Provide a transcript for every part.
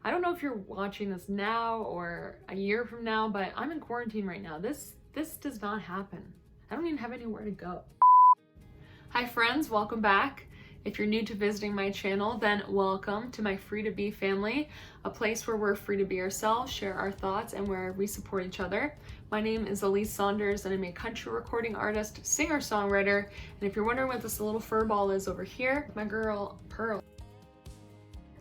I don't know if you're watching this now or a year from now, but I'm in quarantine right now. This does not happen. I don't even have anywhere to go. Hi friends, welcome back. If you're new to visiting my channel, then welcome to my Free to Be family, a place where we're free to be ourselves, share our thoughts, and where we support each other. My name is Elise Saunders, and I'm a country recording artist, singer-songwriter. And if you're wondering what this little fur ball is over here, my girl Pearl.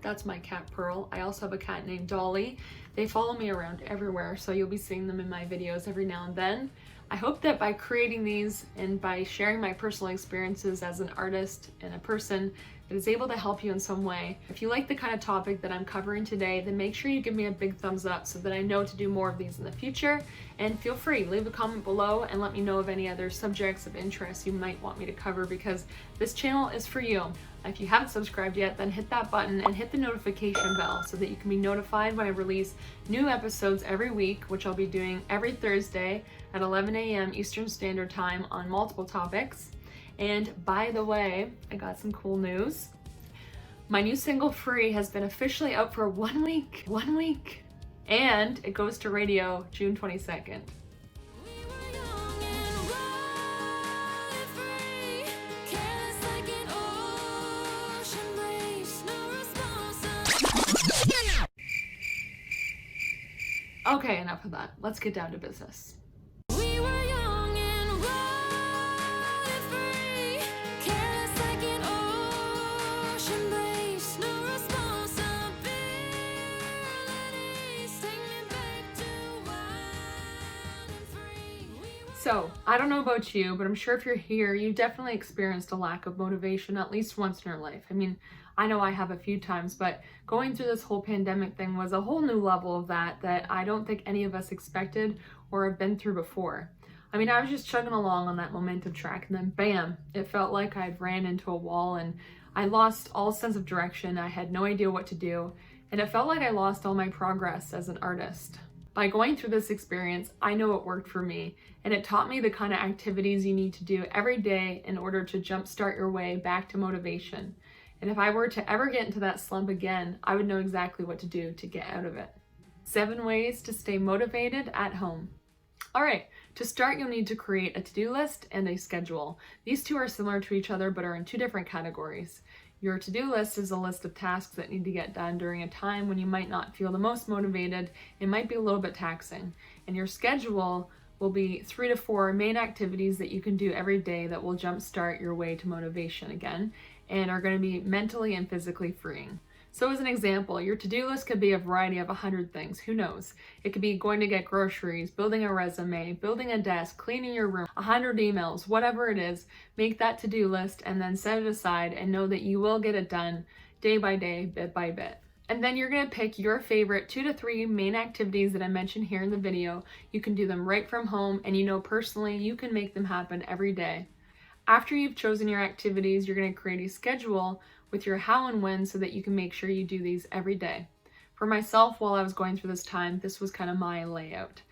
That's my cat Pearl. I also have a cat named Dolly. They follow me around everywhere, so you'll be seeing them in my videos every now and then. I hope that by creating these and by sharing my personal experiences as an artist and a person that is able to help you in some way. If you like the kind of topic that I'm covering today, then make sure you give me a big thumbs up so that I know to do more of these in the future. And feel free, leave a comment below and let me know of any other subjects of interest you might want me to cover, because this channel is for you. If you haven't subscribed yet, then hit that button and hit the notification bell so that you can be notified when I release new episodes every week, which I'll be doing every Thursday at 11 a.m. Eastern Standard Time on multiple topics. And by the way, I got some cool news. My new single, Free, has been officially out for 1 week, and it goes to radio June 22nd. Okay, enough of that. Let's get down to business. So, I don't know about you, but I'm sure if you're here, you definitely experienced a lack of motivation at least once in your life. I mean, I know I have a few times, but going through this whole pandemic thing was a whole new level of that I don't think any of us expected or have been through before. I mean, I was just chugging along on that momentum track, and then bam, it felt like I'd ran into a wall and I lost all sense of direction. I had no idea what to do, and it felt like I lost all my progress as an artist. By going through this experience, I know it worked for me, and it taught me the kind of activities you need to do every day in order to jumpstart your way back to motivation. And if I were to ever get into that slump again, I would know exactly what to do to get out of it. 7 ways to stay motivated at home. All right, to start, you'll need to create a to-do list and a schedule. These two are similar to each other, but are in 2 different categories. Your to-do list is a list of tasks that need to get done during a time when you might not feel the most motivated. It might be a little bit taxing. And your schedule will be 3 to 4 main activities that you can do every day that will jumpstart your way to motivation again and are going to be mentally and physically freeing. So as an example, your to-do list could be a variety of 100 things. Who knows? It could be going to get groceries, building a resume, building a desk, cleaning your room, 100 emails, whatever it is. Make that to-do list and then set it aside and know that you will get it done day by day, bit by bit. And then you're going to pick your favorite 2 to 3 main activities that I mentioned here in the video. You can do them right from home, and you know personally you can make them happen every day. After you've chosen your activities, you're going to create a schedule with your how and when so that you can make sure you do these every day. For myself, while I was going through this time, this was kind of my layout.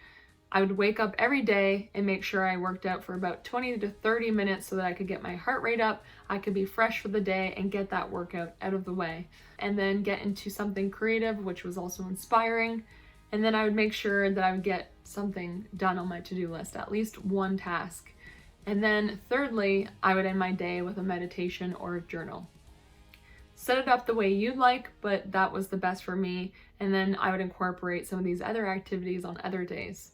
I would wake up every day and make sure I worked out for about 20 to 30 minutes so that I could get my heart rate up, I could be fresh for the day and get that workout out of the way. And then get into something creative, which was also inspiring. And then I would make sure that I would get something done on my to-do list, at least one task. And then thirdly, I would end my day with a meditation or a journal. Set it up the way you'd like, but that was the best for me. And then I would incorporate some of these other activities on other days.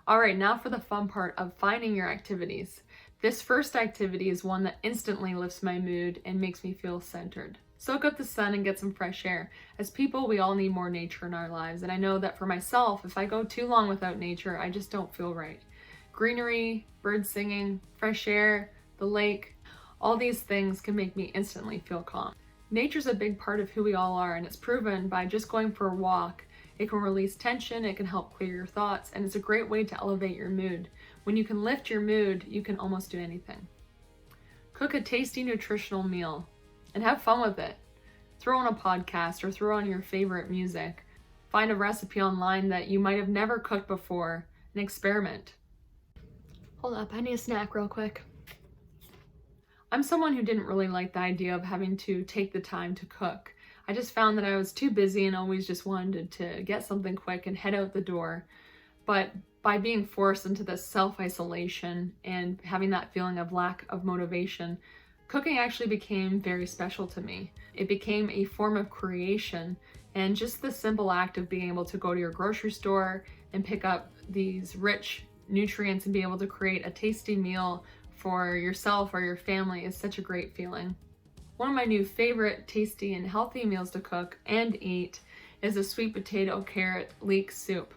All right, now for the fun part of finding your activities. This first activity is one that instantly lifts my mood and makes me feel centered. Soak up the sun and get some fresh air. As people, we all need more nature in our lives. And I know that for myself, if I go too long without nature, I just don't feel right. Greenery, birds singing, fresh air, the lake, all these things can make me instantly feel calm. Nature's a big part of who we all are, and it's proven by just going for a walk. It can release tension, it can help clear your thoughts, and it's a great way to elevate your mood. When you can lift your mood, you can almost do anything. Cook a tasty, nutritional meal and have fun with it. Throw on a podcast or throw on your favorite music. Find a recipe online that you might have never cooked before and experiment. Hold up, I need a snack real quick. I'm someone who didn't really like the idea of having to take the time to cook. I just found that I was too busy and always just wanted to get something quick and head out the door. But by being forced into this self-isolation and having that feeling of lack of motivation, cooking actually became very special to me. It became a form of creation, and just the simple act of being able to go to your grocery store and pick up these rich nutrients and be able to create a tasty meal for yourself or your family is such a great feeling. One of my new favorite tasty and healthy meals to cook and eat is a sweet potato carrot leek soup.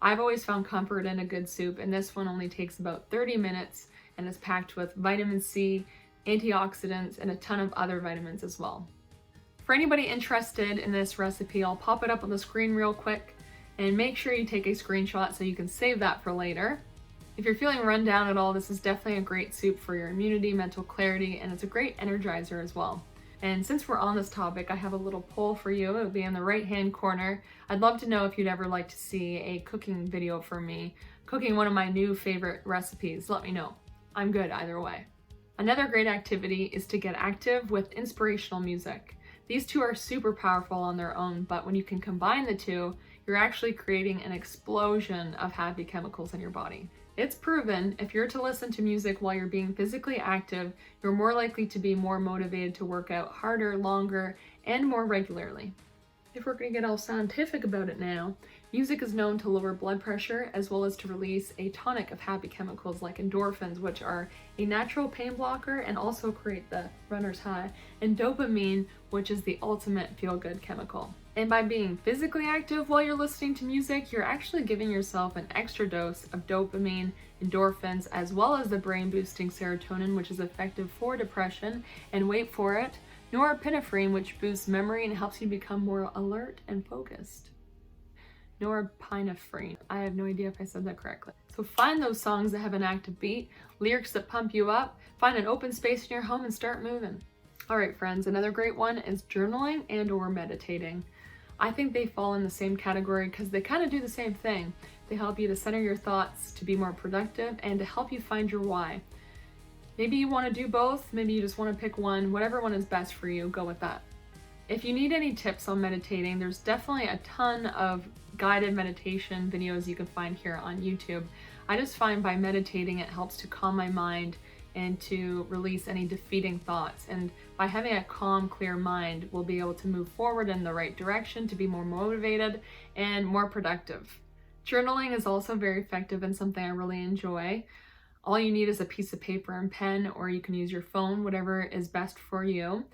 I've always found comfort in a good soup, and this one only takes about 30 minutes and is packed with vitamin C, antioxidants, and a ton of other vitamins as well. For anybody interested in this recipe, I'll pop it up on the screen real quick, and make sure you take a screenshot so you can save that for later. If you're feeling run down at all, this is definitely a great soup for your immunity, mental clarity, and it's a great energizer as well. And since we're on this topic, I have a little poll for you. It'll be in the right-hand corner. I'd love to know if you'd ever like to see a cooking video from me, cooking one of my new favorite recipes. Let me know. I'm good either way. Another great activity is to get active with inspirational music. These two are super powerful on their own, but when you can combine the two, you're actually creating an explosion of happy chemicals in your body. It's proven if you're to listen to music while you're being physically active, you're more likely to be more motivated to work out harder, longer, and more regularly. If we're going to get all scientific about it now, music is known to lower blood pressure as well as to release a tonic of happy chemicals like endorphins, which are a natural pain blocker and also create the runner's high, and dopamine, which is the ultimate feel-good chemical. And by being physically active while you're listening to music, you're actually giving yourself an extra dose of dopamine, endorphins, as well as the brain-boosting serotonin, which is effective for depression, and wait for it, norepinephrine, which boosts memory and helps you become more alert and focused. Norepinephrine. I have no idea if I said that correctly. So find those songs that have an active beat, lyrics that pump you up, find an open space in your home and start moving. All right, friends, another great one is journaling and or meditating. I think they fall in the same category because they kind of do the same thing. They help you to center your thoughts, to be more productive, and to help you find your why. Maybe you want to do both, maybe you just want to pick one, whatever one is best for you, go with that. If you need any tips on meditating, there's definitely a ton of guided meditation videos you can find here on YouTube. I just find by meditating it helps to calm my mind and to release any defeating thoughts. And by having a calm, clear mind, we'll be able to move forward in the right direction to be more motivated and more productive. Journaling is also very effective and something I really enjoy. All you need is a piece of paper and pen, or you can use your phone, whatever is best for you.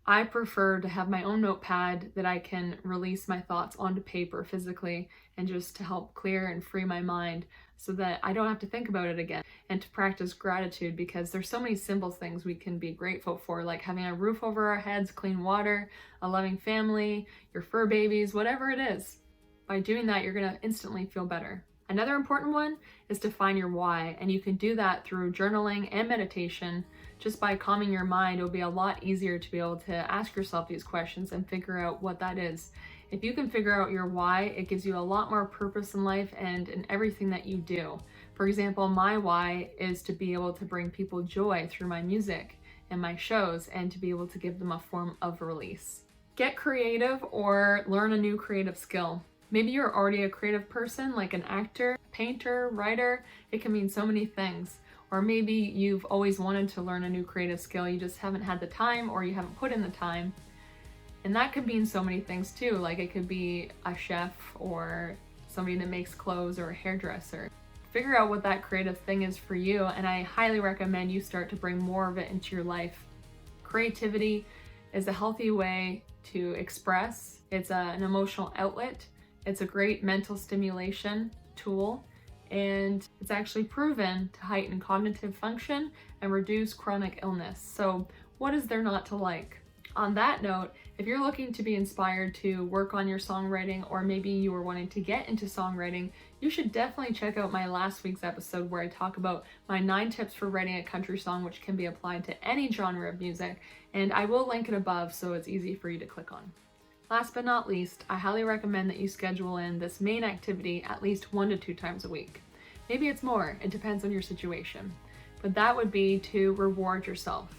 I prefer to have my own notepad that I can release my thoughts onto paper physically and just to help clear and free my mind so that I don't have to think about it again, and to practice gratitude because there's so many simple things we can be grateful for, like having a roof over our heads, clean water, a loving family, your fur babies, whatever it is. By doing that, you're going to instantly feel better. Another important one is to find your why, and you can do that through journaling and meditation. Just by calming your mind, it'll be a lot easier to be able to ask yourself these questions and figure out what that is. If you can figure out your why, it gives you a lot more purpose in life and in everything that you do. For example, my why is to be able to bring people joy through my music and my shows and to be able to give them a form of release. Get creative or learn a new creative skill. Maybe you're already a creative person, like an actor, painter, writer. It can mean so many things. Or maybe you've always wanted to learn a new creative skill, you just haven't had the time or you haven't put in the time. And that could mean so many things too, like it could be a chef or somebody that makes clothes or a hairdresser. Figure out what that creative thing is for you, and I highly recommend you start to bring more of it into your life. Creativity is a healthy way to express. It's an emotional outlet. It's a great mental stimulation tool, and it's actually proven to heighten cognitive function and reduce chronic illness. So what is there not to like? On that note, if you're looking to be inspired to work on your songwriting, or maybe you are wanting to get into songwriting, you should definitely check out my last week's episode where I talk about my 9 tips for writing a country song, which can be applied to any genre of music, and I will link it above so it's easy for you to click on. Last but not least, I highly recommend that you schedule in this main activity at least 1 to 2 times a week. Maybe it's more, it depends on your situation. But that would be to reward yourself.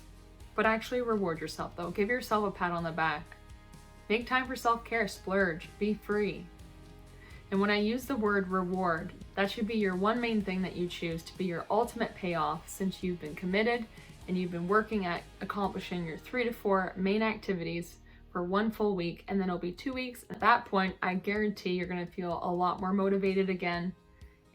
But actually reward yourself though. Give yourself a pat on the back. Make time for self-care, splurge, be free. And when I use the word reward, that should be your one main thing that you choose to be your ultimate payoff, since you've been committed and you've been working at accomplishing your 3 to 4 main activities for one full week, and then it'll be 2 weeks. At that point, I guarantee you're going to feel a lot more motivated again.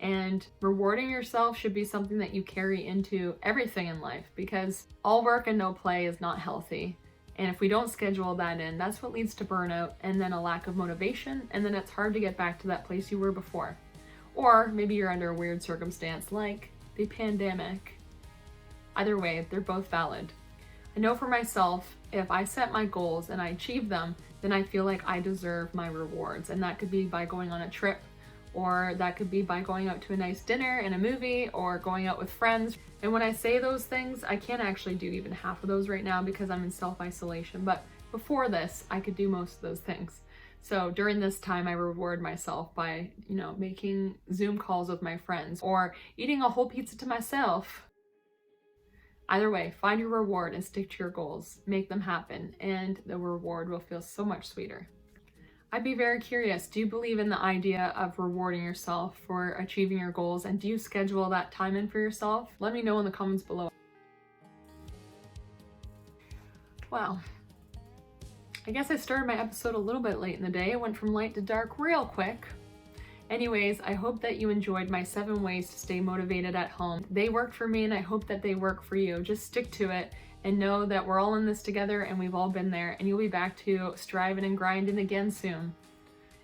And rewarding yourself should be something that you carry into everything in life, because all work and no play is not healthy. And if we don't schedule that in, that's what leads to burnout and then a lack of motivation, and then it's hard to get back to that place you were before. Or maybe you're under a weird circumstance like the pandemic. Either way, they're both valid. I know for myself, if I set my goals and I achieve them, then I feel like I deserve my rewards. And that could be by going on a trip, or that could be by going out to a nice dinner and a movie, or going out with friends. And when I say those things, I can't actually do even half of those right now because I'm in self-isolation. But before this, I could do most of those things. So during this time, I reward myself by, making Zoom calls with my friends or eating a whole pizza to myself. Either way, find your reward and stick to your goals. Make them happen, and the reward will feel so much sweeter. I'd be very curious, do you believe in the idea of rewarding yourself for achieving your goals, and do you schedule that time in for yourself? Let me know in the comments below. Wow. I guess I started my episode a little bit late in the day. It went from light to dark real quick. Anyways, I hope that you enjoyed my 7 ways to stay motivated at home. They worked for me, and I hope that they work for you. Just stick to it and know that we're all in this together, and we've all been there, and you'll be back to striving and grinding again soon.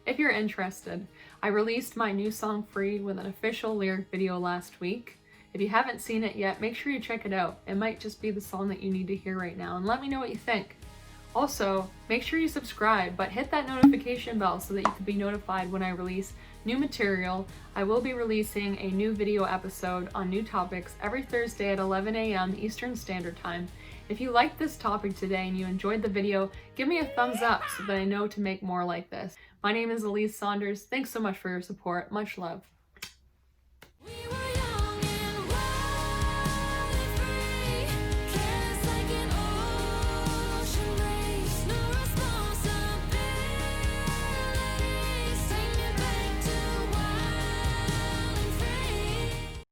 If you're interested, I released my new song Free with an official lyric video last week. If you haven't seen it yet, make sure you check it out. It might just be the song that you need to hear right now, and let me know what you think. Also, make sure you subscribe, but hit that notification bell so that you can be notified when I release new material. I will be releasing a new video episode on new topics every Thursday at 11 a.m. Eastern Standard Time. If you liked this topic today and you enjoyed the video, give me a thumbs up so that I know to make more like this. My name is Elise Saunders. Thanks so much for your support. Much love.